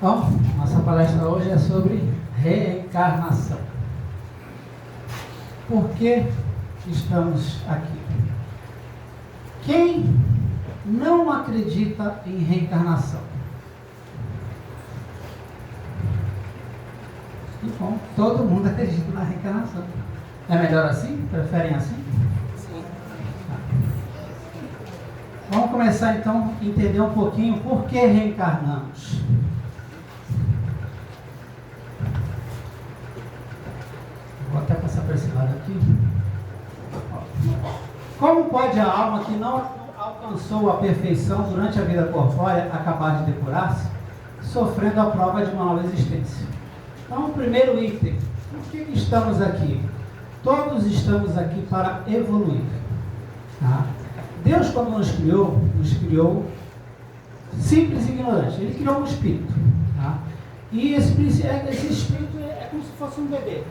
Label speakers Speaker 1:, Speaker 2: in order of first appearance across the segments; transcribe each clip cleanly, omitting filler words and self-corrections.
Speaker 1: Bom, nossa palestra hoje é sobre reencarnação. Por que estamos aqui? Quem não acredita em reencarnação? Bom, todo mundo acredita na reencarnação. É melhor assim? Preferem assim?
Speaker 2: Sim.
Speaker 1: Vamos começar então a entender um pouquinho por que reencarnamos. Vou até passar para esse lado aqui. Como pode a alma que não alcançou a perfeição durante a vida corpórea acabar de depurar-se, sofrendo a prova de uma nova existência? Então, o primeiro item, por que estamos aqui? Todos estamos aqui para evoluir. Tá? Deus, quando nos criou simples e ignorante. Ele criou um espírito. Tá? E esse espírito é como se fosse um bebê.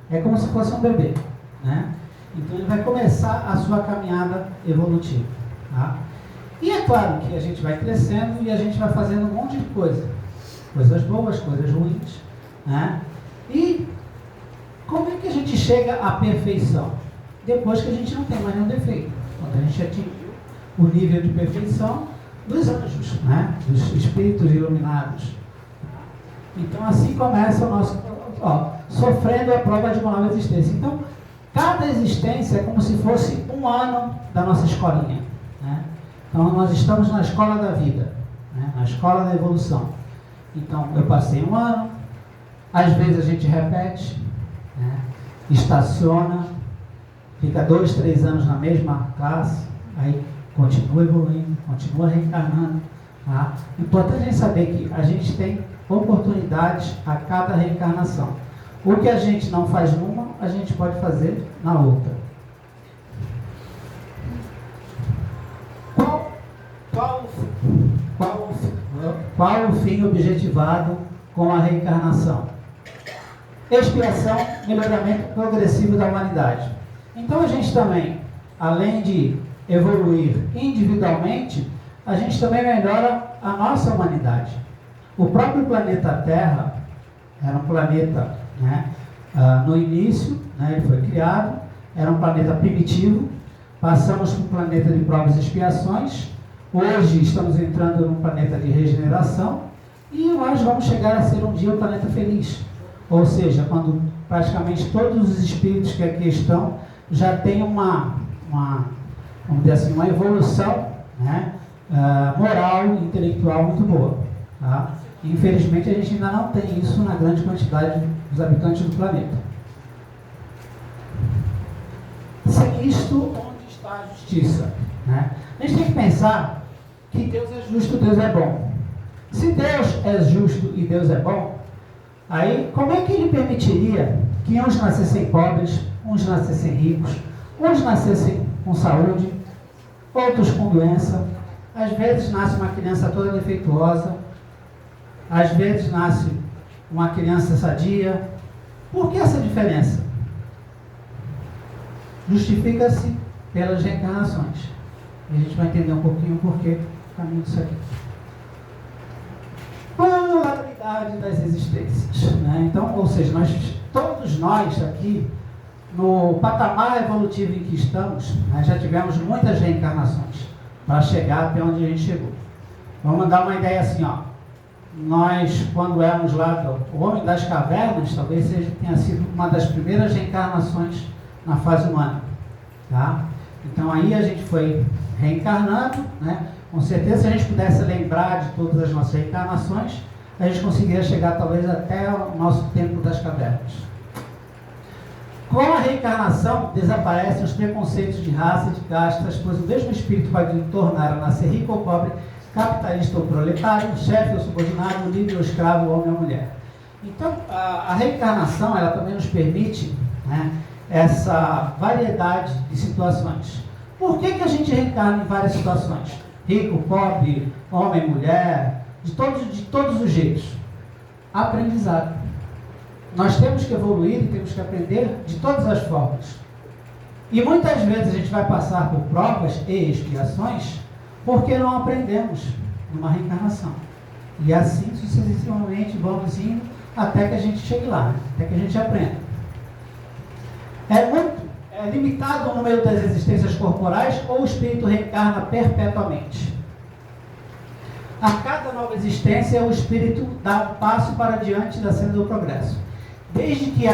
Speaker 1: É como se fosse um bebê. Né? Então, ele vai começar a sua caminhada evolutiva. Tá? E é claro que a gente vai crescendo e a gente vai fazendo um monte de coisa. Coisas boas, coisas ruins. Né? E como é que a gente chega à perfeição? Depois que a gente não tem mais nenhum defeito. Quando a gente atingiu o nível de perfeição dos anjos, né? Dos espíritos iluminados. Então assim começa o nosso... sofrendo a prova de uma nova existência. Então, cada existência é como se fosse um ano da nossa escolinha. Né? Então, nós estamos na escola da vida, né? Na escola da evolução. Então, eu passei um ano, às vezes a gente repete, né? Estaciona, fica 2, 3 anos na mesma classe, aí continua evoluindo, continua reencarnando. Tá? Importante a gente saber que a gente tem oportunidades a cada reencarnação. O que a gente não faz numa, a gente pode fazer na outra. Qual o fim objetivado com a reencarnação? Expiação, melhoramento progressivo da humanidade. Então a gente também, além de evoluir individualmente, a gente também melhora a nossa humanidade. O próprio planeta Terra era um planeta, né, no início, né, ele foi criado, era um planeta primitivo, passamos para um planeta de provas e expiações, hoje estamos entrando num planeta de regeneração e nós vamos chegar a ser um dia um planeta feliz. Ou seja, quando praticamente todos os espíritos que aqui estão já têm vamos dizer assim, uma evolução, né, moral e intelectual muito boa. Tá? Infelizmente a gente ainda não tem isso na grande quantidade dos habitantes do planeta. Sem isto, onde está a justiça? Né? A gente tem que pensar que Deus é justo, Deus é bom. Se Deus é justo e Deus é bom, aí como é que ele permitiria que uns nascessem pobres, uns nascessem ricos, uns nascessem com saúde, outros com doença? Às vezes nasce uma criança toda defeituosa, às vezes nasce uma criança sadia. Por que essa diferença? Justifica-se pelas reencarnações. E a gente vai entender um pouquinho o porquê do caminho disso aqui. Polaridade das existências. Né? Então, ou seja, todos nós aqui, no patamar evolutivo em que estamos, nós já tivemos muitas reencarnações para chegar até onde a gente chegou. Vamos dar uma ideia assim, ó. Nós, quando éramos lá, o Homem das Cavernas, talvez tenha sido uma das primeiras reencarnações na fase humana. Tá? Então aí a gente foi reencarnando, né? Com certeza, se a gente pudesse lembrar de todas as nossas reencarnações, a gente conseguiria chegar talvez até o nosso tempo das cavernas. Com a reencarnação, desaparecem os preconceitos de raça e de castas, pois o mesmo espírito pode tornar a nascer rico ou pobre, capitalista ou proletário, chefe ou subordinado, livre ou escravo, homem ou mulher. Então, a reencarnação, ela também nos permite, né, essa variedade de situações. Por que a gente reencarna em várias situações? Rico, pobre, homem, mulher, de todos os jeitos. Aprendizado. Nós temos que evoluir e temos que aprender de todas as formas. E muitas vezes a gente vai passar por provas e expiações porque não aprendemos numa reencarnação. E assim sucessivamente vamos indo até que a gente chegue lá, até que a gente aprenda. É limitado o número das existências corporais ou o espírito reencarna perpetuamente? A cada nova existência, o espírito dá um passo para diante da senda do progresso. Desde que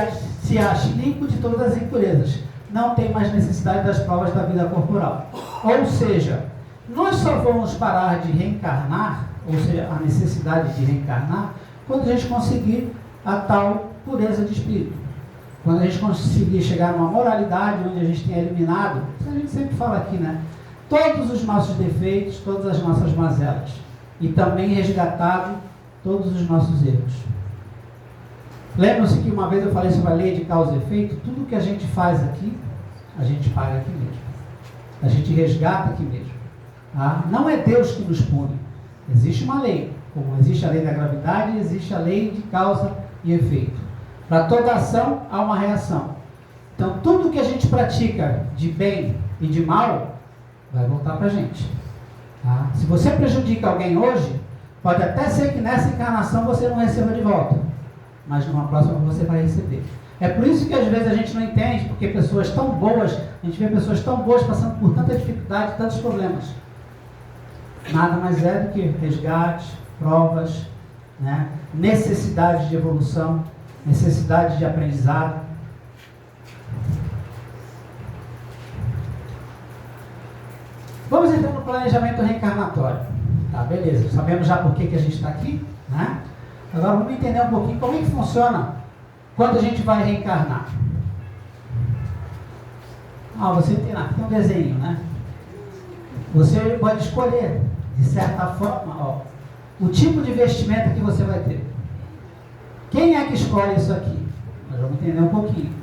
Speaker 1: se ache limpo de todas as impurezas, não tem mais necessidade das provas da vida corporal. Ou seja, nós só vamos parar de reencarnar, ou seja, a necessidade de reencarnar, quando a gente conseguir a tal pureza de espírito. Quando a gente conseguir chegar numa moralidade onde a gente tenha eliminado, a gente sempre fala aqui, né? Todos os nossos defeitos, todas as nossas mazelas. E também resgatado todos os nossos erros. Lembram-se que uma vez eu falei sobre a lei de causa e efeito? Tudo que a gente faz aqui, a gente paga aqui mesmo. A gente resgata aqui mesmo. Tá? Não é Deus que nos pune. Existe uma lei. Como existe a lei da gravidade, existe a lei de causa e efeito. Para toda ação, há uma reação. Então, tudo que a gente pratica de bem e de mal, vai voltar para a gente. Tá? Se você prejudica alguém hoje, pode até ser que nessa encarnação você não receba de volta. Mas numa próxima você vai receber. É por isso que às vezes a gente não entende, porque pessoas tão boas, a gente vê pessoas tão boas passando por tanta dificuldade, tantos problemas. Nada mais é do que resgate, provas, né? Necessidade de evolução, necessidade de aprendizado. Vamos entrar no planejamento reencarnatório. Tá, beleza. Sabemos já por que a gente está aqui, né? Agora vamos entender um pouquinho como é que funciona quando a gente vai reencarnar. Você tem um desenho, né? Você pode escolher, de certa forma, o tipo de vestimenta que você vai ter. Quem é que escolhe isso aqui? Nós vamos entender um pouquinho.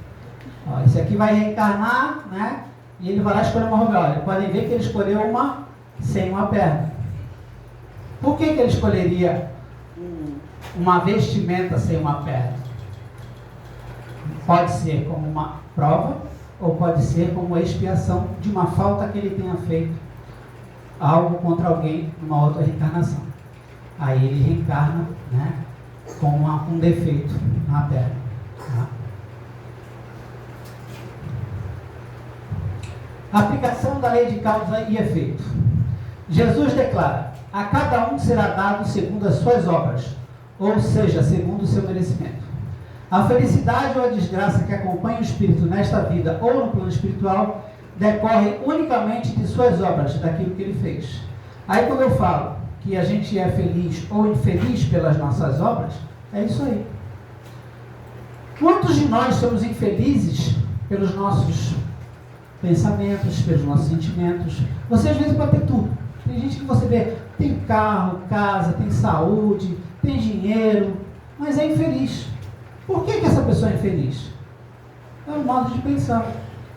Speaker 1: Esse aqui vai reencarnar, né? E ele vai lá escolher uma roupa. Olha, podem ver que ele escolheu uma sem uma perna. Por que ele escolheria uma vestimenta sem uma perna? Pode ser como uma prova, ou pode ser como expiação de uma falta que ele tenha feito algo contra alguém numa outra reencarnação. Aí ele reencarna, né, com um defeito na perna. Tá? Aplicação da lei de causa e efeito. Jesus declara: a cada um será dado segundo as suas obras, ou seja, segundo o seu merecimento. A felicidade ou a desgraça que acompanha o espírito nesta vida ou no plano espiritual decorre unicamente de suas obras, daquilo que ele fez. Aí quando eu falo que a gente é feliz ou infeliz pelas nossas obras, é isso aí. Quantos de nós somos infelizes pelos nossos pensamentos, pelos nossos sentimentos? Você às vezes pode ter tudo. Tem gente que você vê, tem carro, casa, tem saúde, tem dinheiro, mas é infeliz. Por que essa pessoa é infeliz? Pelo modo de pensar,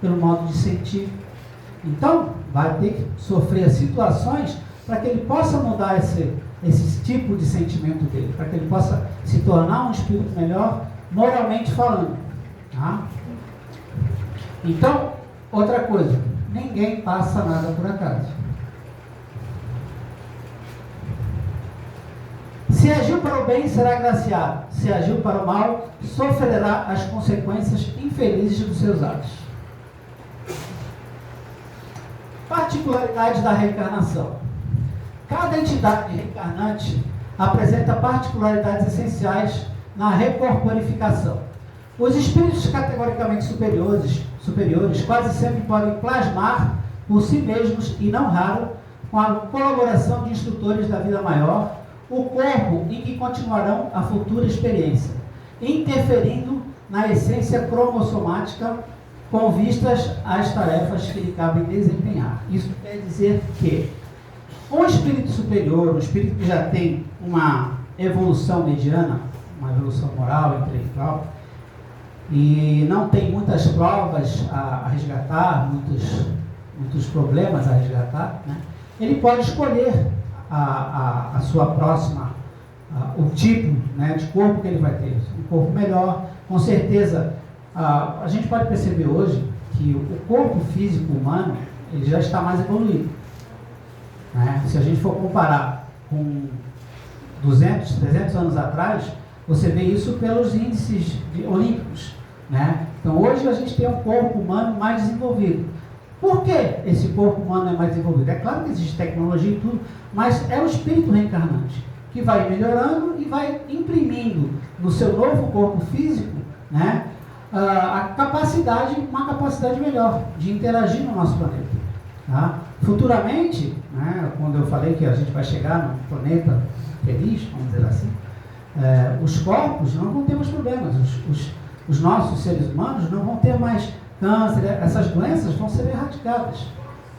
Speaker 1: pelo modo de sentir. Então, vai ter que sofrer situações para que ele possa mudar esse tipo de sentimento dele, para que ele possa se tornar um espírito melhor, moralmente falando. Tá? Então, outra coisa, ninguém passa nada por acaso. Se agiu para o bem, será agraciado. Se agiu para o mal, sofrerá as consequências infelizes dos seus atos. Particularidades da reencarnação. Cada entidade reencarnante apresenta particularidades essenciais na recorporificação. Os espíritos categoricamente superiores quase sempre podem plasmar por si mesmos, e não raro, com a colaboração de instrutores da vida maior, o corpo em que continuarão a futura experiência, interferindo na essência cromossomática com vistas às tarefas que lhe cabem desempenhar. Isso quer dizer que um espírito superior, um espírito que já tem uma evolução mediana, uma evolução moral, intelectual, e não tem muitas provas a resgatar, muitos problemas a resgatar, né? Ele pode escolher a sua próxima, o tipo, né, de corpo que ele vai ter, um corpo melhor. Com certeza, a gente pode perceber hoje que o corpo físico humano ele já está mais evoluído, né? Se a gente for comparar com 200, 300 anos atrás, você vê isso pelos índices olímpicos, né? Então hoje a gente tem um corpo humano mais desenvolvido. Por que esse corpo humano é mais desenvolvido? É claro que existe tecnologia e tudo, mas é o espírito reencarnante que vai melhorando e vai imprimindo no seu novo corpo físico, né, uma capacidade melhor de interagir no nosso planeta. Tá? Futuramente, né, quando eu falei que a gente vai chegar num planeta feliz, vamos dizer assim, os corpos não vão ter mais problemas, os nossos seres humanos não vão ter mais câncer, essas doenças vão ser erradicadas.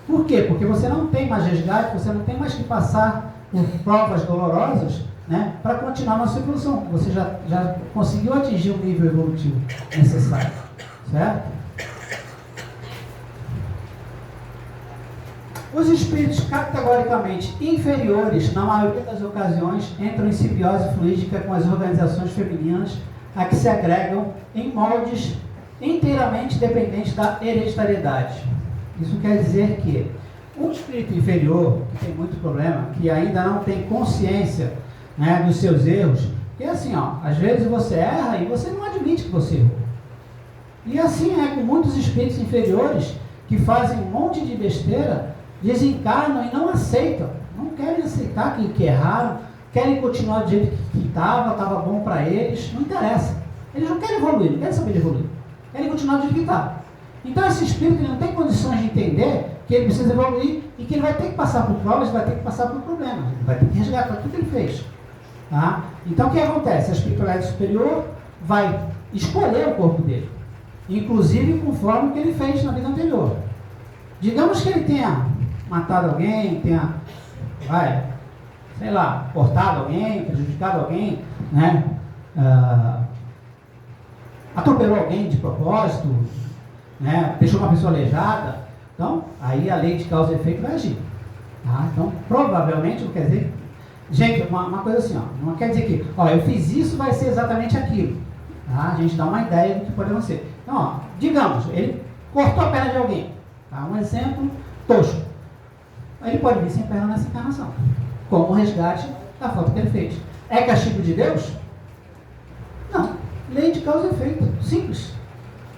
Speaker 1: Por quê? Porque você não tem mais resgate, você não tem mais que passar por provas dolorosas, né, para continuar na sua evolução. Você já conseguiu atingir o nível evolutivo necessário, certo? Os espíritos categoricamente inferiores, na maioria das ocasiões, entram em simbiose fluídica com as organizações femininas a que se agregam em moldes inteiramente dependentes da hereditariedade. Isso quer dizer que um espírito inferior, que tem muito problema, que ainda não tem consciência, né, dos seus erros, porque assim, às vezes você erra e você não admite que você errou. E assim é com muitos espíritos inferiores que fazem um monte de besteira, desencarnam e não aceitam, não querem aceitar que erraram, querem continuar do jeito que estava bom para eles, não interessa. Eles não querem evoluir, não querem saber de evoluir, querem continuar do jeito que está. Então esse espírito ele não tem condições de entender que ele precisa evoluir e que ele vai ter que passar por provas, vai ter que passar por problemas, ele vai ter que resgatar tudo que ele fez. Tá? Então o que acontece? A espiritualidade superior vai escolher o corpo dele, inclusive conforme o que ele fez na vida anterior. Digamos que ele tenha matado alguém, tenha, cortado alguém, prejudicado alguém, né? Atropelou alguém de propósito, né? Deixou uma pessoa aleijada. Então, aí a lei de causa e efeito vai agir. Tá? Então, provavelmente, não quer dizer... Gente, uma coisa assim, não quer dizer que, eu fiz isso, vai ser exatamente aquilo. Tá? A gente dá uma ideia do que pode acontecer. Então, digamos, ele cortou a perna de alguém. Tá? Um exemplo tosco. Ele pode vir sem perna nessa encarnação, como resgate da falta que ele fez. É castigo de Deus? Não. Lei de causa e efeito. Simples.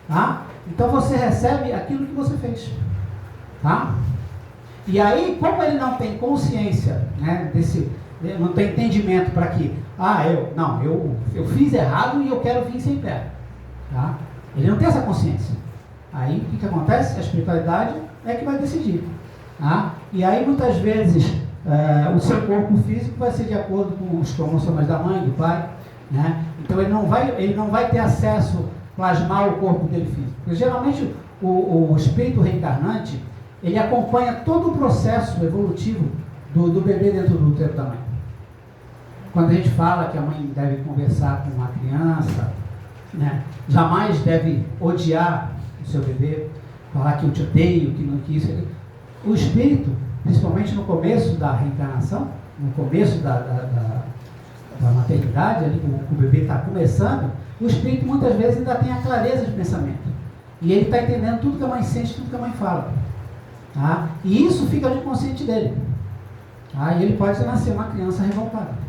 Speaker 1: Tá? Então você recebe aquilo que você fez. Tá? E aí, como ele não tem consciência, né, não tem entendimento para que, eu fiz errado e eu quero vir sem perna. Tá? Ele não tem essa consciência. Aí, o que acontece? A espiritualidade é que vai decidir. Tá? E aí, muitas vezes, o seu corpo físico vai ser de acordo com os cromossomos da mãe, do pai, né? Então, ele não vai ter acesso a plasmar o corpo dele físico. Porque, geralmente, o espírito reencarnante, ele acompanha todo o processo evolutivo do bebê dentro do útero da mãe. Quando a gente fala que a mãe deve conversar com uma criança, né, jamais deve odiar o seu bebê, falar que eu te odeio, que não quis. O espírito, principalmente no começo da reencarnação, no começo da maternidade, ali, o bebê está começando, o espírito muitas vezes ainda tem a clareza de pensamento. E ele está entendendo tudo que a mãe sente, tudo que a mãe fala. Tá? E isso fica no consciente dele. Tá? E ele pode nascer uma criança revoltada.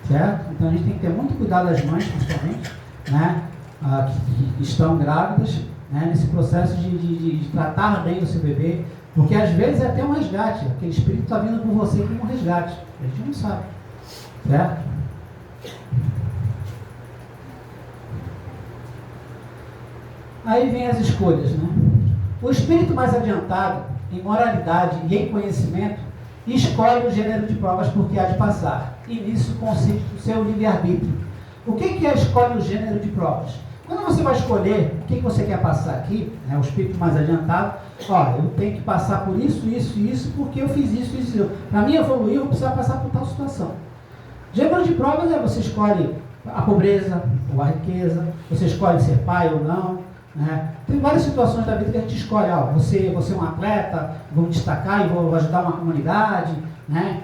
Speaker 1: Certo? Então a gente tem que ter muito cuidado das mães, principalmente, né, que estão grávidas, né, nesse processo de tratar bem o seu bebê, porque às vezes é até um resgate. Aquele espírito está vindo por você como um resgate. A gente não sabe. Certo? Aí vem as escolhas, né? O espírito mais adiantado em moralidade e em conhecimento escolhe o gênero de provas por que há de passar. E nisso consiste o seu livre-arbítrio. O que é escolhe o gênero de provas? Quando você vai escolher o que você quer passar aqui, né, o espírito mais adiantado, eu tenho que passar por isso, isso e isso, porque eu fiz isso, isso e isso. Para mim evoluir, eu vou precisar passar por tal situação. Gênero de provas é você escolhe a pobreza ou a riqueza, você escolhe ser pai ou não. Né? Tem várias situações da vida que a gente escolhe, você é um atleta, vou me destacar e vou ajudar uma comunidade, né?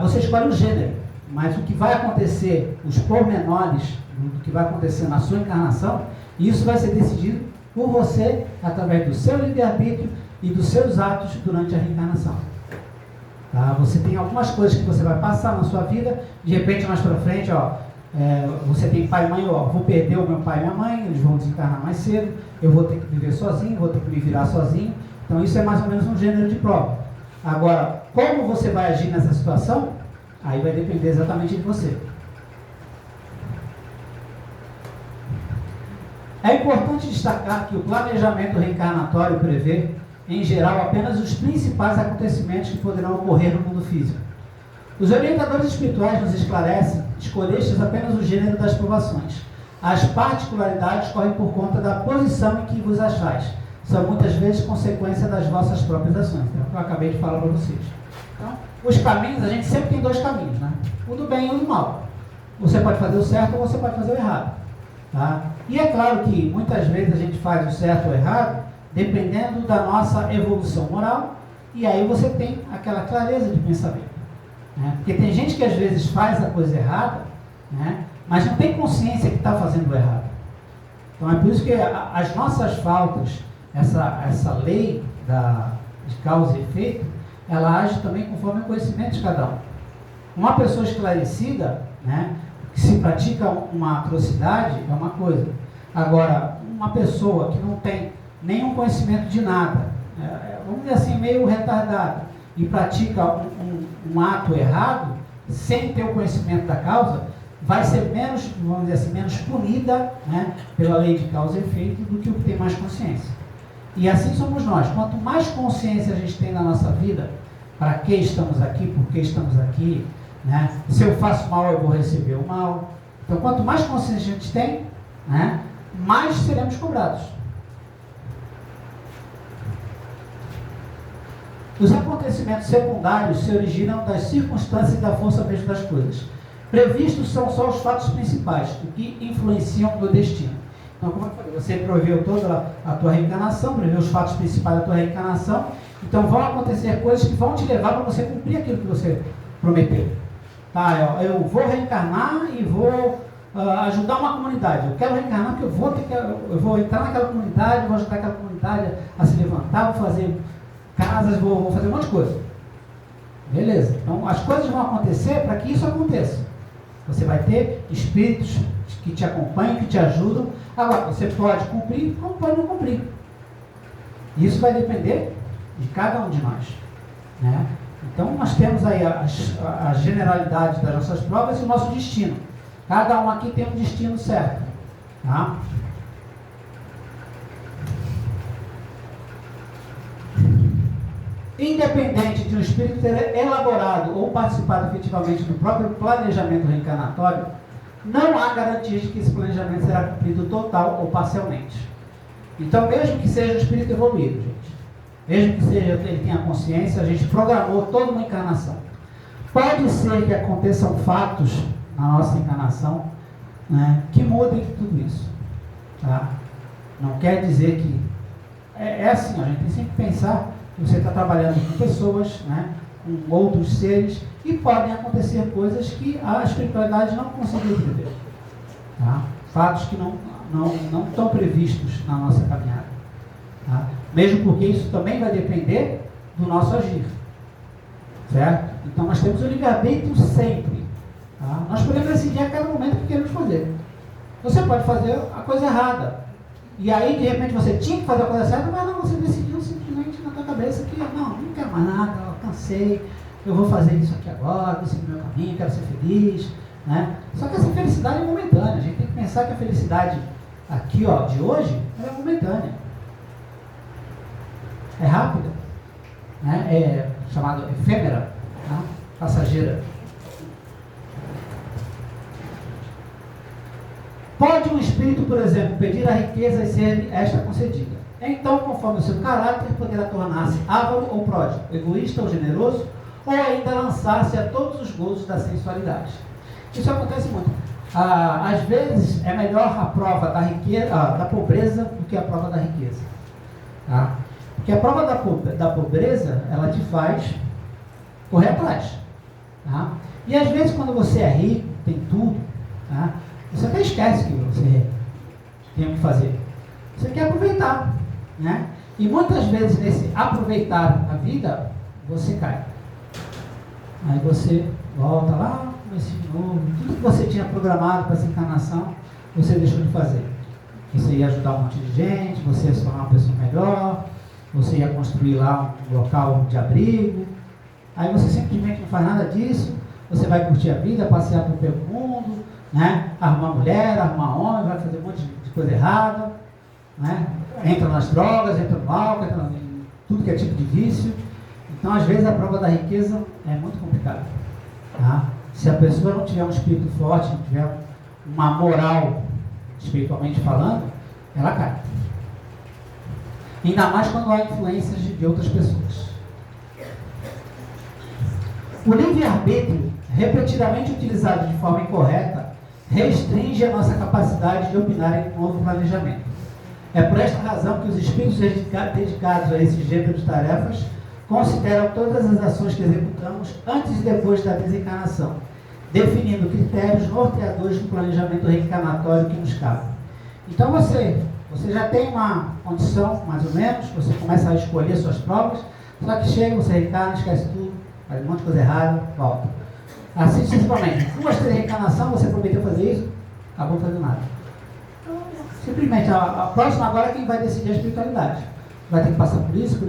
Speaker 1: Você escolhe o gênero, mas o que vai acontecer, os pormenores do que vai acontecer na sua encarnação, isso vai ser decidido por você através do seu livre-arbítrio e dos seus atos durante a reencarnação. Tá? Você tem algumas coisas que você vai passar na sua vida, de repente mais para frente, você tem pai e mãe, vou perder o meu pai e minha mãe, eles vão desencarnar mais cedo, eu vou ter que viver sozinho, vou ter que me virar sozinho. Então isso é mais ou menos um gênero de prova. Agora, como você vai agir nessa situação, aí vai depender exatamente de você. É importante destacar que o planejamento reencarnatório prevê, em geral, apenas os principais acontecimentos que poderão ocorrer no mundo físico. Os orientadores espirituais nos esclarecem: escolhestes apenas o gênero das provações. As particularidades correm por conta da posição em que vos achais. São muitas vezes consequência das vossas próprias ações. É o que eu acabei de falar para vocês. Então, os caminhos, a gente sempre tem dois caminhos, né? O do bem e o do mal. Você pode fazer o certo ou você pode fazer o errado. Tá? E é claro que muitas vezes a gente faz o certo ou o errado dependendo da nossa evolução moral, e aí você tem aquela clareza de pensamento. Né? Porque tem gente que às vezes faz a coisa errada, né? Mas não tem consciência que está fazendo o errado. Então é por isso que as nossas faltas, essa lei de causa e efeito, ela age também conforme o conhecimento de cada um. Uma pessoa esclarecida, né, que se pratica uma atrocidade, é uma coisa. Agora, uma pessoa que não tem nenhum conhecimento de nada, vamos dizer assim, meio retardado, e pratica um ato errado, sem ter o conhecimento da causa, vai ser menos, vamos dizer assim, menos punida, né, pela lei de causa e efeito do que o que tem mais consciência. E assim somos nós. Quanto mais consciência a gente tem na nossa vida, para que estamos aqui, por que estamos aqui, né? Se eu faço mal, eu vou receber o mal. Então, quanto mais consciência a gente tem, né, mais seremos cobrados. Os acontecimentos secundários se originam das circunstâncias e da força mesmo das coisas. Previstos são só os fatos principais, o que influenciam no destino. Então, como eu falei, você preveu toda a tua reencarnação, preveu os fatos principais da tua reencarnação, então vão acontecer coisas que vão te levar para você cumprir aquilo que você prometeu. Tá, eu vou reencarnar e vou ajudar uma comunidade. Eu quero reencarnar porque eu vou entrar naquela comunidade, vou ajudar aquela comunidade a se levantar, vou fazer casas, vou fazer um monte de coisa. Beleza. Então, as coisas vão acontecer para que isso aconteça. Você vai ter espíritos que te acompanham, que te ajudam. Agora, você pode cumprir, como pode não cumprir. Isso vai depender de cada um de nós. Né? Então, nós temos aí a generalidade das nossas provas e o nosso destino. Cada um aqui tem um destino certo. Tá? Independente de um espírito ter elaborado ou participado efetivamente do próprio planejamento reencarnatório, não há garantia de que esse planejamento será cumprido total ou parcialmente. Então, mesmo que seja um espírito evoluído, gente, mesmo que ele tenha consciência, a gente programou toda uma encarnação. Pode ser que aconteçam fatos na nossa encarnação, né, que mudem tudo isso. Tá? Não quer dizer que... É assim, a gente tem sempre que pensar que você está trabalhando com pessoas, né, com outros seres, e podem acontecer coisas que a espiritualidade não conseguiu prever. Tá? Fatos que não estão previstos na nossa caminhada. Tá? Mesmo porque isso também vai depender do nosso agir. Certo? Então nós temos o livre-arbítrio sempre. Tá? Nós podemos decidir a cada momento o que queremos fazer. Você pode fazer a coisa errada. E aí, de repente, você tinha que fazer a coisa certa, mas não, você decidiu simplesmente na tua cabeça que não quero mais nada, eu cansei, eu vou fazer isso aqui agora, vou seguir meu caminho, quero ser feliz. Né? Só que essa felicidade é momentânea. A gente tem que pensar que a felicidade aqui, de hoje, ela é momentânea. É rápida. Né? É chamada efêmera, tá? Passageira. Pode um espírito, por exemplo, pedir a riqueza e ser esta concedida. Então, conforme o seu caráter, poderá tornar-se avaro ou pródigo, egoísta ou generoso, ou ainda lançar-se a todos os gozos da sensualidade. Isso acontece muito. Às vezes, é melhor a prova da pobreza do que a prova da riqueza. Tá? Porque a prova da pobreza, ela te faz correr atrás. Tá? E às vezes, quando você é rico, tem tudo, tá? Você até esquece que você tem o que fazer. Você quer aproveitar. Né? E muitas vezes, nesse aproveitar a vida, você cai. Aí você volta lá, começa de novo. Tudo que você tinha programado para essa encarnação, você deixou de fazer. Você ia ajudar um monte de gente, você ia se tornar uma pessoa melhor, você ia construir lá um local de abrigo. Aí você simplesmente não faz nada disso, você vai curtir a vida, passear pelo mundo, né? Arrumar mulher, arrumar homem, vai fazer um monte de coisa errada, né? Entra nas drogas, entra no álcool, entra em tudo que é tipo de vício. Então, às vezes, a prova da riqueza é muito complicada. Tá? Se a pessoa não tiver um espírito forte, não tiver uma moral, espiritualmente falando, ela cai. Ainda mais quando há influências de outras pessoas. O livre-arbítrio, repetidamente utilizado de forma incorreta, restringe a nossa capacidade de opinar em um novo planejamento. É por esta razão que os espíritos dedicados a esse gênero de tarefas consideram todas as ações que executamos antes e depois da desencarnação, definindo critérios norteadores do planejamento reencarnatório que nos cabe. Então você já tem uma condição, mais ou menos, você começa a escolher suas provas, só que chega, você reencarna, esquece tudo, faz um monte de coisa errada, volta. Assim sucessivamente. 2, 3 reencarnação, você prometeu fazer isso, acabou fazendo nada. Então, simplesmente, a próxima agora é quem vai decidir a espiritualidade. Vai ter que passar por isso, para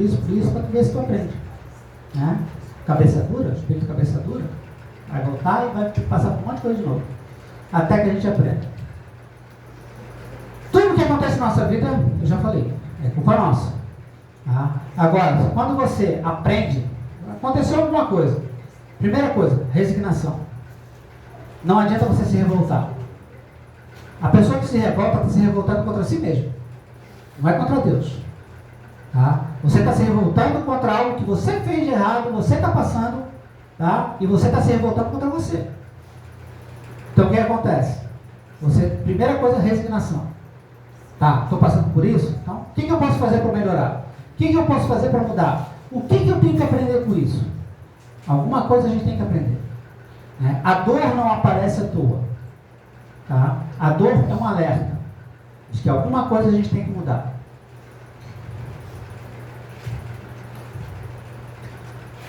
Speaker 1: ver se tu aprende. Né? Cabeça dura, espírito cabeça dura, vai voltar e vai passar por um monte de coisa de novo. Até que a gente aprenda. Tudo que acontece na nossa vida, eu já falei, é culpa nossa. Tá? Agora, quando você aprende, aconteceu alguma coisa. Primeira coisa, resignação. Não adianta você se revoltar. A pessoa que se revolta está se revoltando contra si mesmo. Não é contra Deus. Tá? Você está se revoltando contra algo que você fez de errado, você está passando, tá? E você está se revoltando contra você. Então o que acontece? Primeira coisa, resignação. Tá, estou passando por isso? Então, o que eu posso fazer para melhorar? O que eu posso fazer para mudar? O que eu tenho que aprender com isso? Alguma coisa a gente tem que aprender. Né? A dor não aparece à toa. Tá? A dor é um alerta de que alguma coisa a gente tem que mudar.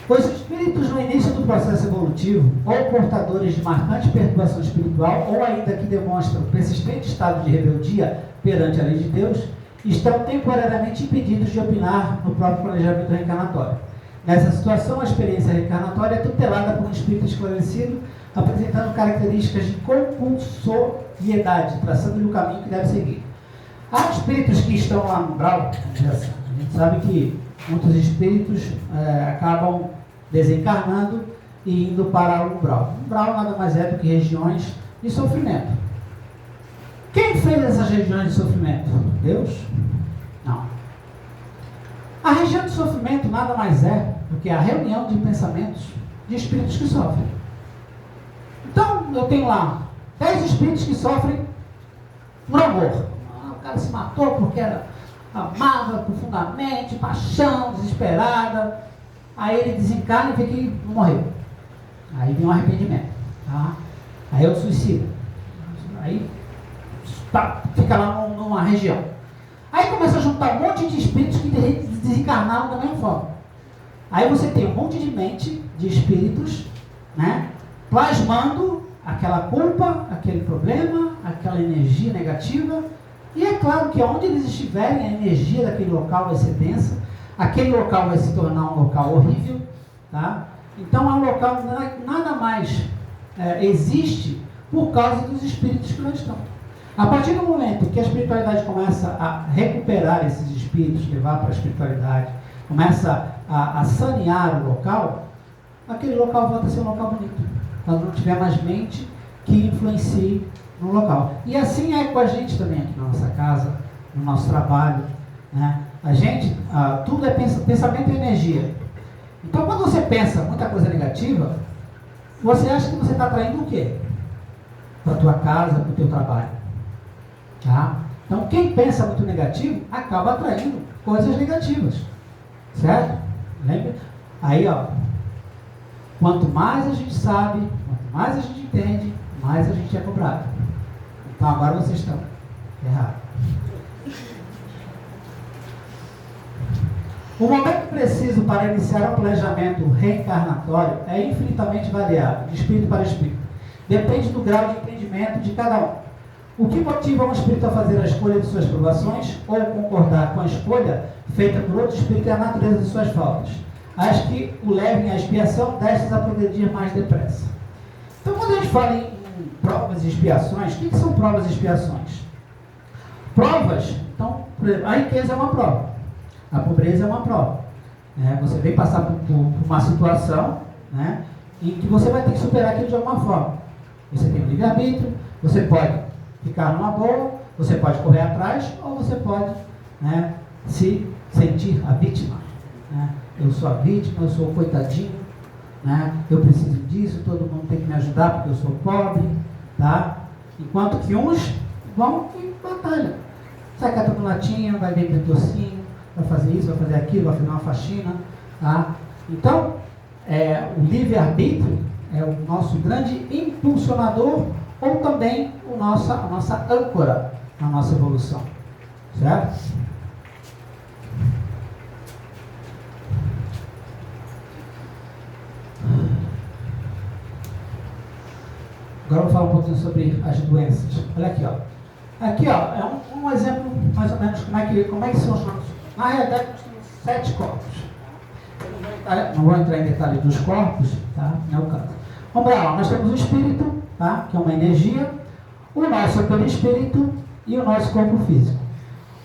Speaker 1: Os espíritos no início do processo evolutivo, ou portadores de marcante perturbação espiritual, ou ainda que demonstram persistente estado de rebeldia perante a lei de Deus, estão temporariamente impedidos de opinar no próprio planejamento reencarnatório. Nessa situação, a experiência reencarnatória é tutelada por um espírito esclarecido, apresentando características de compulsoriedade, traçando-lhe o caminho que deve seguir. Há espíritos que estão lá no umbral, a gente sabe que muitos espíritos acabam desencarnando e indo para o umbral. O umbral nada mais é do que regiões de sofrimento. Quem fez essas regiões de sofrimento? Deus? Não. A região de sofrimento nada mais é do que a reunião de pensamentos de espíritos que sofrem. Então, eu tenho lá 10 espíritos que sofrem por amor. O cara se matou porque amava profundamente, paixão, desesperada. Aí ele desencarna e vê que não morreu. Aí vem um arrependimento. Tá? Aí eu suicida. Aí fica lá numa região. Aí começa a juntar um monte de espíritos que desencarnaram da mesma forma. Aí você tem um monte de mente de espíritos, né, plasmando aquela culpa, aquele problema, aquela energia negativa. E é claro que onde eles estiverem, a energia daquele local vai ser densa, aquele local vai se tornar um local horrível. Tá? Então é um local que nada mais existe por causa dos espíritos que lá estão. A partir do momento que a espiritualidade começa a recuperar esses espíritos, levar para a espiritualidade, começa a sanear o local, aquele local volta a ser um local bonito. Quando não tiver mais mente que influencie no local. E assim é com a gente também aqui na nossa casa, no nosso trabalho. Né? A gente, tudo é pensamento e energia. Então quando você pensa muita coisa negativa, você acha que você está atraindo o quê? Para a tua casa, para o teu trabalho. Tá? Então quem pensa muito negativo acaba atraindo coisas negativas, certo? Lembra? Aí quanto mais a gente sabe, quanto mais a gente entende, mais a gente é cobrado. Então agora vocês estão errados. O momento preciso para iniciar um planejamento reencarnatório é infinitamente variável, de espírito para espírito. Depende do grau de entendimento de cada um. O que motiva um espírito a fazer a escolha de suas provações ou concordar com a escolha feita por outro espírito é a natureza de suas faltas, as que o levem à expiação, destas a progredir mais depressa. Então, quando a gente fala em provas e expiações, o que são provas e expiações? Provas, então, a riqueza é uma prova, a pobreza é uma prova. Você vem passar por uma situação, em que você vai ter que superar aquilo de alguma forma. Você tem o livre-arbítrio, você pode ficar numa boa, você pode correr atrás, ou você pode se sentir a vítima. Eu sou a vítima, eu sou o coitadinho, eu preciso disso, todo mundo tem que me ajudar porque eu sou pobre, tá? Enquanto que uns vão e batalham. Sai catando latinha, vai vender docinho, vai fazer isso, vai fazer aquilo, vai fazer uma faxina, tá? Então, o livre-arbítrio é o nosso grande impulsionador ou também a nossa âncora na nossa evolução, certo? Agora eu vou falar um pouquinho sobre as doenças. Olha aqui, ó. Aqui, ó, é um exemplo mais ou menos como é que são os nossos. Na realidade, nós temos 7 corpos. Eu não vou entrar em detalhe dos corpos, tá? Não é o caso. Vamos lá, ó. Nós temos o espírito, tá? Que é uma energia, o nosso perispírito e o nosso corpo físico.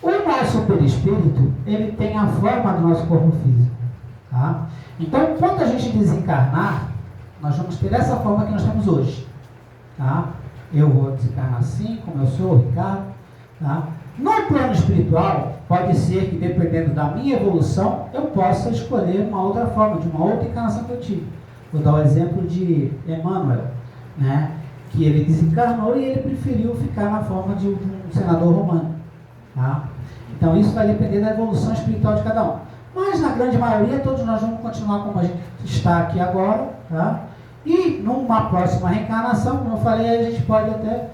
Speaker 1: O nosso perispírito, ele tem a forma do nosso corpo físico, tá? Então, quando a gente desencarnar, nós vamos ter essa forma que nós temos hoje, tá? Eu vou desencarnar assim, como eu sou, Ricardo, tá? No plano espiritual, pode ser que, dependendo da minha evolução, eu possa escolher uma outra forma, de uma outra encarnação que eu tive. Vou dar o exemplo de Emmanuel, que ele desencarnou e ele preferiu ficar na forma de um senador romano, tá? Então isso vai depender da evolução espiritual de cada um. Mas na grande maioria, todos nós vamos continuar como a gente está aqui agora, tá? E numa próxima reencarnação, como eu falei, a gente pode até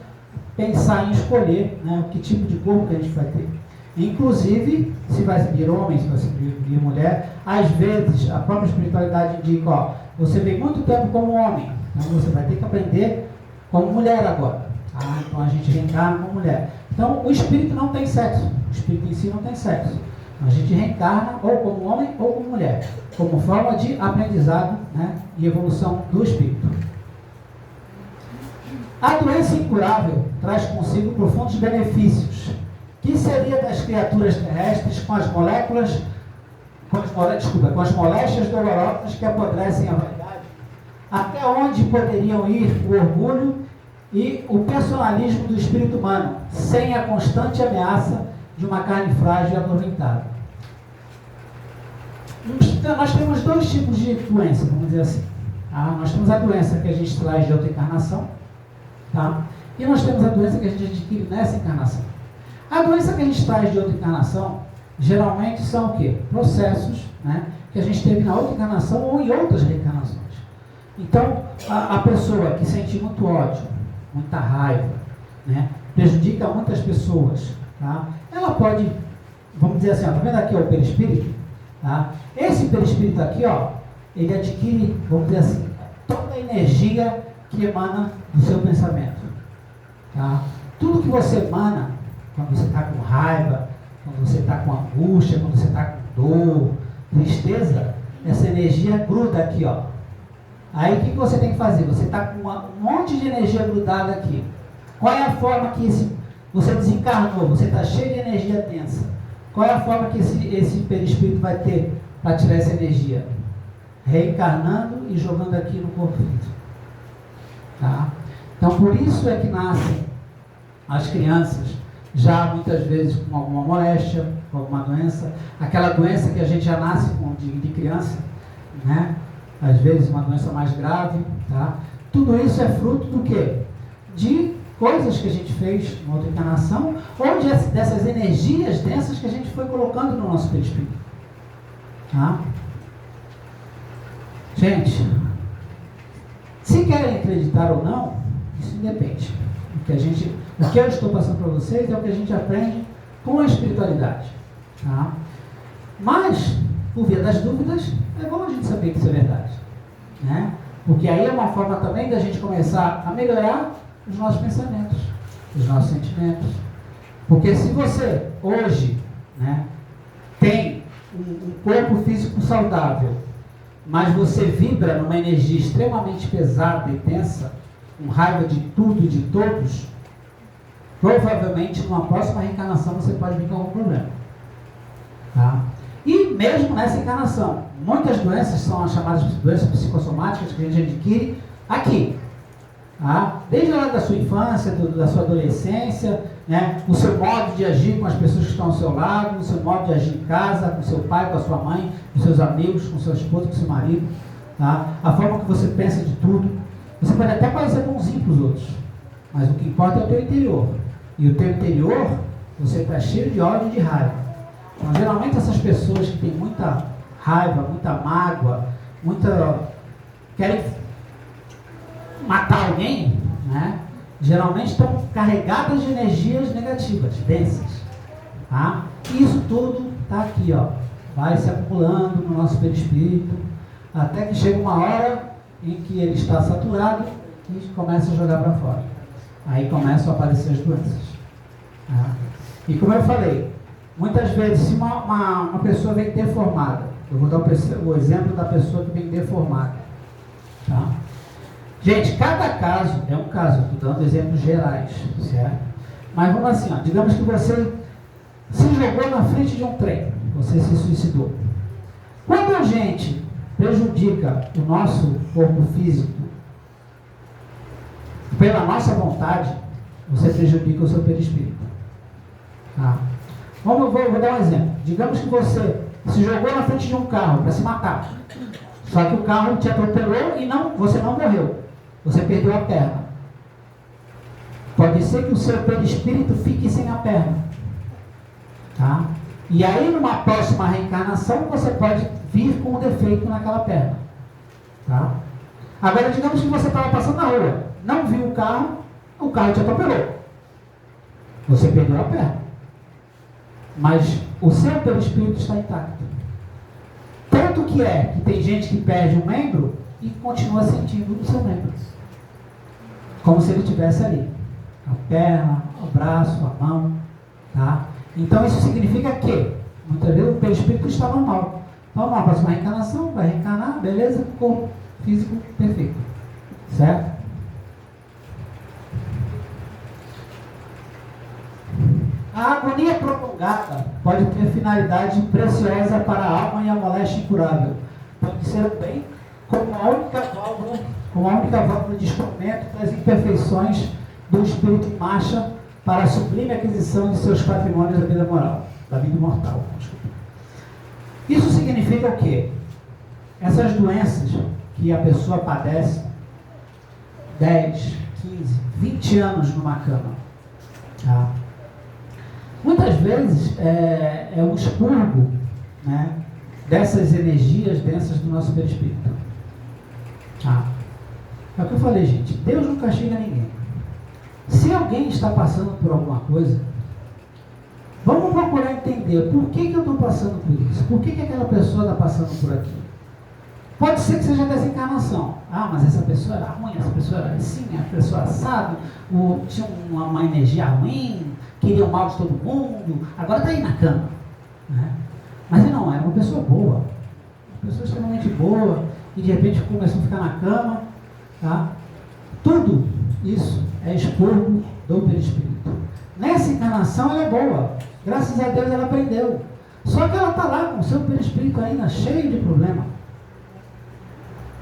Speaker 1: pensar em escolher, que tipo de corpo que a gente vai ter. Inclusive, se vai vir homem, se vai vir mulher, às vezes a própria espiritualidade indica, você veio muito tempo como homem, então você vai ter que aprender como mulher agora. Então a gente reencarna como mulher. Então o espírito não tem sexo, o espírito em si não tem sexo. A gente reencarna ou como homem ou como mulher, como forma de aprendizado, e evolução do espírito. A doença incurável traz consigo profundos benefícios. Que seria das criaturas terrestres com as moléstias dolorosas que apodrecem a vaidade? Até onde poderiam ir o orgulho e o personalismo do espírito humano, sem a constante ameaça de uma carne frágil e atormentada? Então, nós temos 2 tipos de doença, vamos dizer assim. Nós temos a doença que a gente traz de outra encarnação, tá? E nós temos a doença que a gente adquire nessa encarnação. A doença que a gente traz de outra encarnação, geralmente são o quê? Processos, que a gente teve na outra encarnação ou em outras reencarnações. Então, a pessoa que sente muito ódio, muita raiva, prejudica muitas pessoas, tá? Ela pode, vamos dizer assim, tá vendo aqui o perispírito? Tá? Esse perispírito aqui, ele adquire, vamos dizer assim, toda a energia que emana do seu pensamento. Tá? Tudo que você emana, quando você está com raiva, quando você está com angústia, quando você está com dor, tristeza, essa energia gruda aqui, Aí o que você tem que fazer? Você está com um monte de energia grudada aqui. Qual é a forma que você desencarnou? Você está cheio de energia tensa. Qual é a forma que esse perispírito vai ter para tirar essa energia? Reencarnando e jogando aqui no corpo físico. Tá? Então por isso é que nascem as crianças já muitas vezes com alguma moléstia, com alguma doença, aquela doença que a gente já nasce de criança, às vezes uma doença mais grave, tá? Tudo isso é fruto do quê? De coisas que a gente fez na outra encarnação, ou dessas energias densas que a gente foi colocando no nosso perispírito. Tá? Gente, se querem acreditar ou não, isso independe. O que eu estou passando para vocês é o que a gente aprende com a espiritualidade. Tá? Mas, por via das dúvidas, é bom a gente saber que isso é verdade, né? Porque aí é uma forma também da gente começar a melhorar os nossos pensamentos, os nossos sentimentos. Porque se você hoje, né, tem um corpo físico saudável, mas você vibra numa energia extremamente pesada e tensa, com raiva de tudo e de todos, provavelmente numa próxima reencarnação você pode vir com algum problema. Tá? E mesmo nessa encarnação, muitas doenças são as chamadas doenças psicossomáticas que a gente adquire aqui. Tá? Desde lá da sua infância, da sua adolescência, né? O seu modo de agir com as pessoas que estão ao seu lado, o seu modo de agir em casa, com seu pai, com a sua mãe, com seus amigos, com seu esposo, com seu marido. Tá? A forma que você pensa de tudo. Você pode até parecer bonzinho para os outros, mas o que importa é o teu interior. E o teu interior, você está cheio de ódio e de raiva. Então, geralmente essas pessoas que têm muita raiva, muita mágoa, querem matar alguém, né? Geralmente estão carregadas de energias negativas, densas. Tá? E isso tudo está aqui, ó, vai se acumulando no nosso perispírito, até que chega uma hora em que ele está saturado e começa a jogar para fora. Aí começam a aparecer as doenças. Tá? E como eu falei, muitas vezes, se uma pessoa vem deformada, eu vou dar o exemplo da pessoa que vem deformada. Tá? Gente, cada caso é um caso, estou dando exemplos gerais, certo? Mas vamos assim, ó, digamos que você se jogou na frente de um trem, você se suicidou. Quando a gente prejudica o nosso corpo físico pela nossa vontade, você prejudica o seu perispírito. Tá? Vou dar um exemplo. Digamos que você se jogou na frente de um carro para se matar. Só que o carro te atropelou e você não morreu. Você perdeu a perna. Pode ser que o seu perispírito fique sem a perna. Tá? E aí, numa próxima reencarnação, você pode vir com um defeito naquela perna. Tá? Agora, digamos que você estava passando na rua, não viu o carro te atropelou. Você perdeu a perna. Mas o seu perispírito está intacto. Tanto que tem gente que perde um membro e continua sentindo o seu membro. Como se ele estivesse ali. A perna, o braço, a mão. Tá? Então isso significa que, muitas vezes, o perispírito está normal. Então, na próxima reencarnação, vai reencarnar, beleza, corpo físico perfeito. Certo? A agonia prolongada pode ter finalidade preciosa para a alma e a moléstia incurável. Pode ser o bem como a única válvula de escoamento das imperfeições do espírito em marcha para a sublime aquisição de seus patrimônios da vida moral, da vida mortal. Isso significa o quê? Essas doenças que a pessoa padece 10, 15, 20 anos numa cama. Tá? Muitas vezes é o expurgo, né, dessas energias densas do nosso perispírito. É o que eu falei, gente. Deus não castiga ninguém. Se alguém está passando por alguma coisa, vamos procurar entender por que eu estou passando por isso. Por que aquela pessoa está passando por aquilo. Pode ser que seja desencarnação. Mas essa pessoa era ruim, essa pessoa era assim, a pessoa assado, tinha uma energia ruim, queria o mal de todo mundo, agora está aí na cama. Né? Mas não, era uma pessoa boa. Uma pessoa extremamente boa, e de repente começou a ficar na cama. Tá? Tudo isso é expurgo do perispírito. Nessa encarnação ela é boa. Graças a Deus ela aprendeu. Só que ela está lá com o seu perispírito ainda cheio de problema.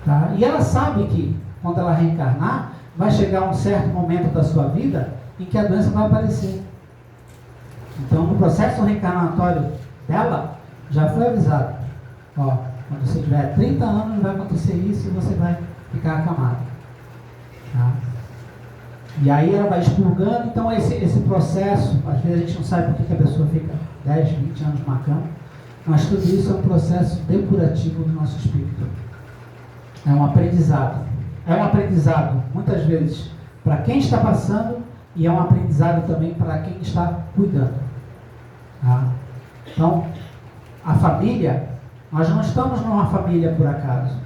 Speaker 1: Tá? E ela sabe que quando ela reencarnar, vai chegar um certo momento da sua vida em que a doença vai aparecer. Então, no processo reencarnatório dela, já foi avisado. Quando você tiver 30 anos, vai acontecer isso e você vai ficar acamado. Tá? E aí ela vai expurgando. Então, esse processo, às vezes a gente não sabe por que a pessoa fica 10, 20 anos numa cama, mas tudo isso é um processo depurativo do nosso espírito. É um aprendizado. É um aprendizado, muitas vezes, para quem está passando, e é um aprendizado também para quem está cuidando. Tá? Então, a família, Nós não estamos numa família por acaso.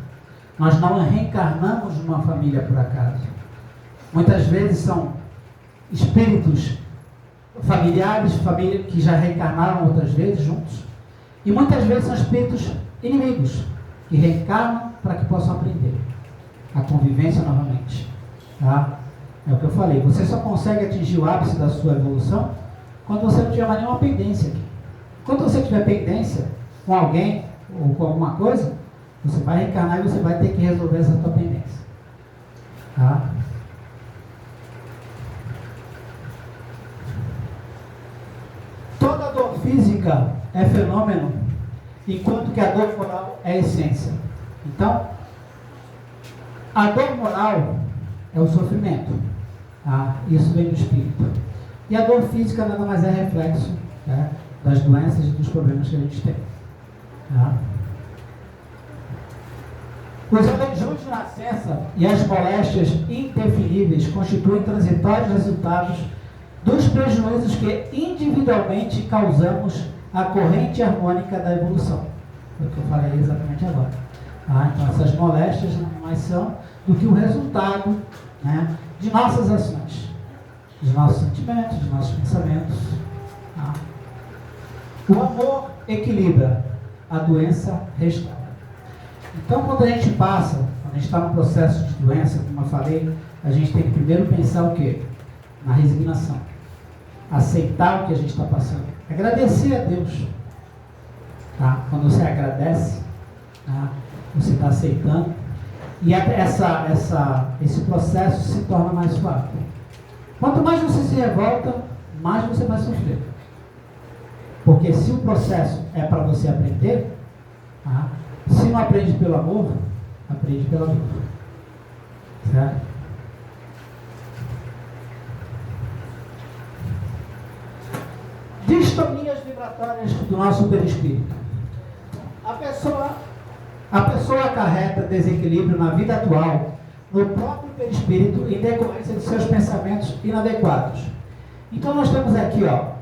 Speaker 1: Nós não reencarnamos numa família por acaso. Muitas vezes são espíritos familiares, família, que já reencarnaram outras vezes juntos. E muitas vezes são espíritos inimigos, que reencarnam para que possam aprender a convivência novamente. Tá? É o que eu falei. Você só consegue atingir o ápice da sua evolução quando você não tiver mais nenhuma pendência aqui. Quando você tiver pendência com alguém ou com alguma coisa, você vai reencarnar e você vai ter que resolver essa tua pendência. Tá? Toda dor física é fenômeno, enquanto que a dor moral é essência. Então, a dor moral é o sofrimento. Tá? Isso vem do espírito. E a dor física nada mais é reflexo, tá, das doenças e dos problemas que a gente tem. Tá? Os aleijões de nascença e as moléstias indefiníveis constituem transitórios resultados dos prejuízos que individualmente causamos à corrente harmônica da evolução. Foi o que eu falei exatamente agora. Tá? Então essas moléstias não mais são do que o resultado, né, de nossas ações, dos nossos sentimentos, dos nossos pensamentos. Tá? O amor equilibra, a doença restaura. Então, quando a gente passa, quando a gente está no processo de doença, como eu falei, a gente tem que primeiro pensar o quê? Na resignação. Aceitar o que a gente está passando. Agradecer a Deus. Tá? Quando você agradece, tá, você está aceitando. E esse processo se torna mais suave. Quanto mais você se revolta, mais você vai sofrer. Porque se o processo é para você aprender, tá? Se não aprende pelo amor, aprende pela dor. Certo? Distonias vibratórias do nosso perispírito. A pessoa acarreta desequilíbrio na vida atual, no próprio perispírito, em decorrência de seus pensamentos inadequados. Então nós temos aqui, ó,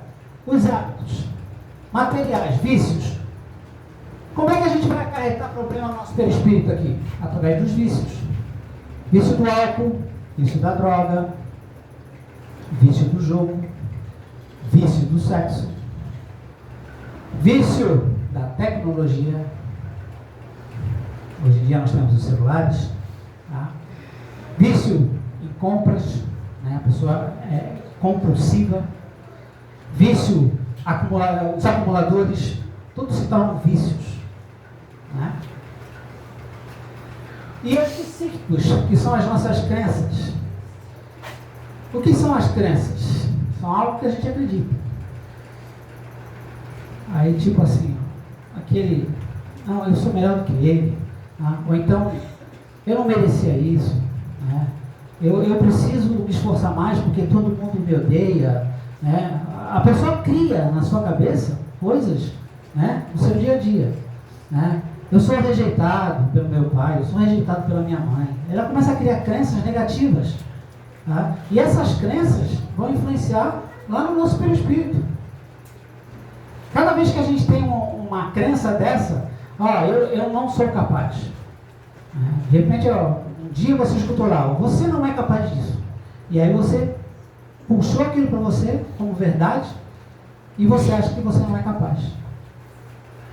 Speaker 1: os hábitos materiais, vícios. Como é que a gente vai acarretar problema no nosso perispírito aqui? Através dos vícios. Vício do álcool, vício da droga, vício do jogo, vício do sexo, vício da tecnologia. Hoje em dia nós temos os celulares. Tá? Vício em compras, né? A pessoa é compulsiva. Vício, os acumuladores, todos se tornam vícios. Né? E os psíquicos, que são as nossas crenças. O que são as crenças? São algo que a gente acredita. Aí tipo assim, aquele, não, eu sou melhor do que ele, né? Ou então, eu não merecia isso, né? Eu preciso me esforçar mais porque todo mundo me odeia, né? A pessoa cria na sua cabeça coisas, né, no seu dia a dia, né? Eu sou rejeitado pelo meu pai, eu sou rejeitado pela minha mãe. Ela começa a criar crenças negativas. Tá? E essas crenças vão influenciar lá no nosso perispírito. Cada vez que a gente tem uma crença dessa, eu não sou capaz. De repente, um dia você escutou lá, você não é capaz disso. E aí você puxou aquilo para você como verdade e você acha que você não é capaz.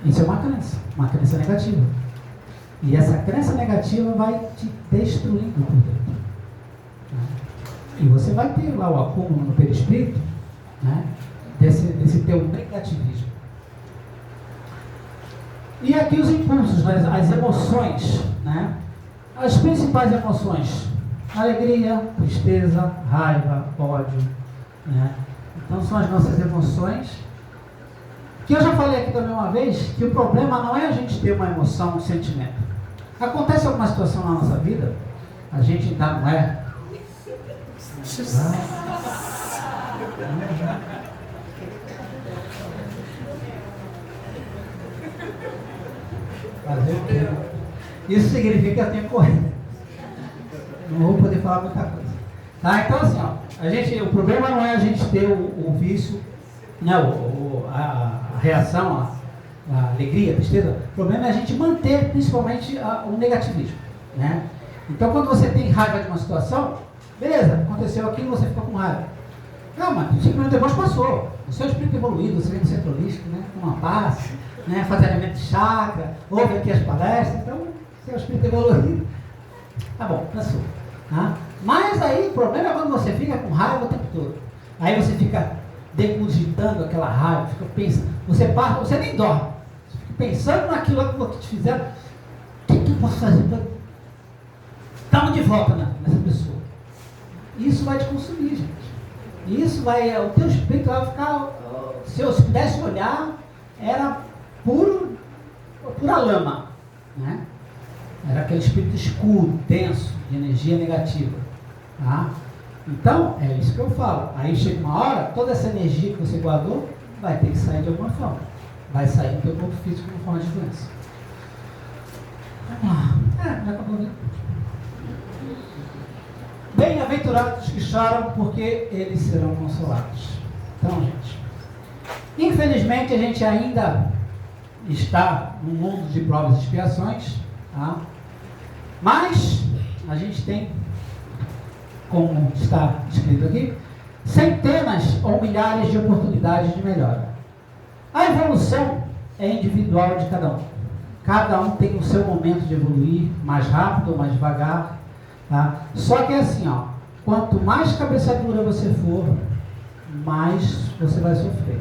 Speaker 1: Isso é uma crença negativa. E essa crença negativa vai te destruindo por dentro. E você vai ter lá o acúmulo no perispírito, né, desse teu negativismo. E aqui os impulsos, as emoções, né, as principais emoções: alegria, tristeza, raiva, ódio. Né? Então são as nossas emoções. Que eu já falei aqui também uma vez, que o problema não é a gente ter uma emoção, um sentimento. Acontece alguma situação na nossa vida, a gente ainda não é. Fazer o quê? Isso significa que eu tenho que correr. Não vou poder falar muita coisa. Tá? Então assim, ó, o problema não é a gente ter o vício, né, a reação a alegria, a tristeza. O problema é a gente manter, principalmente, o negativismo, né? Então, quando você tem raiva de uma situação, beleza, aconteceu aquilo, você ficou com raiva. Não, mas 5 minutos depois passou. O seu espírito evoluído, você vem do centro holístico, né? Com uma paz, né? Fazer alimento de chakra, ouve aqui as palestras, então, seu espírito evoluído. Tá bom, passou. Tá? Mas aí o problema é quando você fica com raiva o tempo todo. Aí você fica decogitando aquela raiva, fica pensando, você nem dorme. Você fica pensando naquilo que te fizeram. O que eu posso fazer para dar de volta nessa pessoa? Isso vai te consumir, gente. Isso vai, o teu espírito vai ficar, se eu pudesse olhar, era pura lama, né? Era aquele espírito escuro, denso, de energia negativa, tá? Então, é isso que eu falo. Aí chega uma hora, toda essa energia que você guardou vai ter que sair de alguma forma. Vai sair do teu corpo físico de forma de doença. Vamos lá. Já acabou, né? Bem-aventurados que choram, porque eles serão consolados. Então, gente, infelizmente a gente ainda está num mundo de provas e expiações, tá? Mas a gente tem, como está escrito aqui, centenas ou milhares de oportunidades de melhora. A evolução é individual de cada um. Cada um tem o seu momento de evoluir, mais rápido ou mais devagar. Tá? Só que é assim, ó, quanto mais cabeça dura você for, mais você vai sofrer.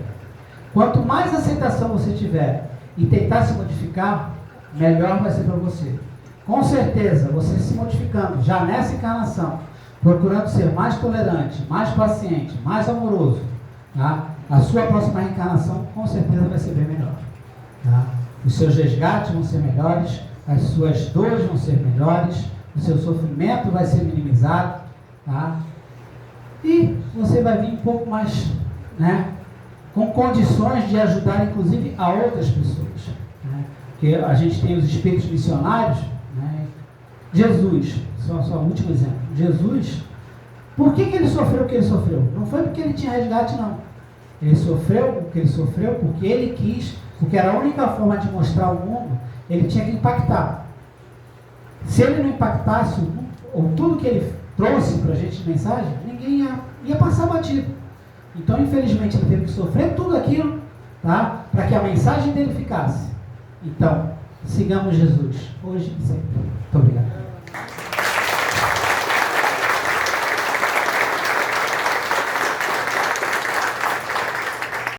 Speaker 1: Quanto mais aceitação você tiver e tentar se modificar, melhor vai ser para você. Com certeza, você se modificando já nessa encarnação, procurando ser mais tolerante, mais paciente, mais amoroso, tá? A sua próxima reencarnação com certeza vai ser bem melhor. Tá? Os seus resgates vão ser melhores, as suas dores vão ser melhores, o seu sofrimento vai ser minimizado, tá? E você vai vir um pouco mais, né, com condições de ajudar inclusive a outras pessoas, né? Porque a gente tem os espíritos missionários, né? Jesus, só o último exemplo, Jesus, por que ele sofreu o que ele sofreu? Não foi porque ele tinha resgate, não. Ele sofreu o que ele sofreu porque ele quis, porque era a única forma de mostrar ao mundo, ele tinha que impactar. Se ele não impactasse, ou tudo que ele trouxe para a gente de mensagem, ninguém ia passar batido. Então, infelizmente, ele teve que sofrer tudo aquilo, tá? Para que a mensagem dele ficasse. Então, sigamos Jesus, hoje e sempre. Muito obrigado.